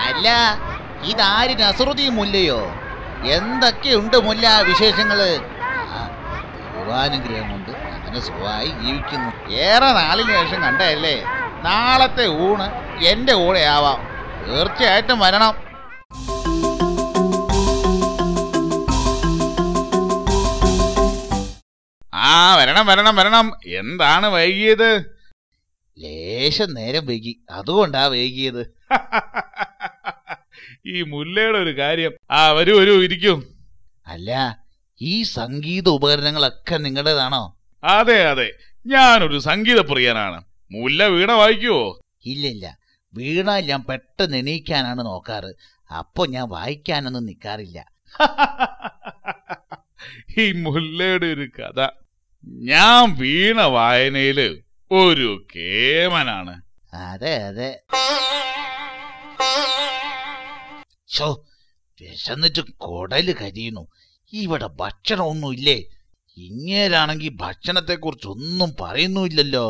അല്ല, ഇതാര് നസറുദ്ദീൻ മുല്ലയോ? എന്തൊക്കെയുണ്ട് മുല്ല വിശേഷങ്ങള്? ദൈവാനുഗ്രഹം കൊണ്ട് അങ്ങനെ സുഖമായി ജീവിക്കുന്നു. ഏറെ നാളിന് ശേഷം കണ്ടല്ലേ. നാളത്തെ ഊണ് എന്റെ കൂടെ ആവാം. തീർച്ചയായിട്ടും വരണം. വരണം വരണം വരണം. എന്താണ് വൈകിയത്? ലേശം നേരം വൈകി, അതുകൊണ്ടാ വൈകിയത്. ഈ മുല്ലയുടെ ഒരു കാര്യം. വരൂ വരൂ, ഇരിക്കൂ. അല്ല, ഈ സംഗീത ഉപകരണങ്ങളൊക്കെ നിങ്ങളുടേതാണോ? അതെ അതെ, ഞാനൊരു സംഗീതപ്രിയനാണ്. മുല്ല വീണ വായിക്കുവോ? ഇല്ലില്ല, വീണ ഞാൻ പെട്ടെന്ന് എണീക്കാനാണ് നോക്കാറ്. അപ്പൊ ഞാൻ വായിക്കാനൊന്നും നിൽക്കാറില്ല. ഈ മുല്ലയുടെ ഒരു കഥ. ഞാൻ വീണ വായനയില് ഒരു കേമനാണ്. അതെ അതെ. ഷോ, വിശന്നിട്ട് കൊടല് കരിയുന്നു. ഇവിടെ ഭക്ഷണമൊന്നുമില്ലേ? ഇങ്ങേരാണെങ്കിൽ ഭക്ഷണത്തെ കുറിച്ചൊന്നും പറയുന്നുമില്ലല്ലോ.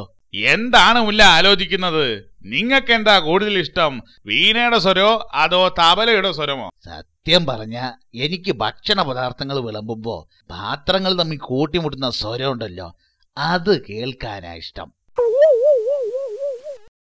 എന്താണ് മുല്ല ആലോചിക്കുന്നത്? നിങ്ങൾക്ക് എന്താ കൂടുതൽ ഇഷ്ടം, വീണയുടെ സ്വരോ അതോ തബലയുടെ സ്വരമോ? സത്യം പറഞ്ഞ എനിക്ക് ഭക്ഷണ പദാർത്ഥങ്ങൾ വിളമ്പുമ്പോ പാത്രങ്ങൾ തമ്മിൽ കൂട്ടിമുട്ടുന്ന സ്വരം ഉണ്ടല്ലോ, അത് കേൾക്കാനാ ഇഷ്ടം.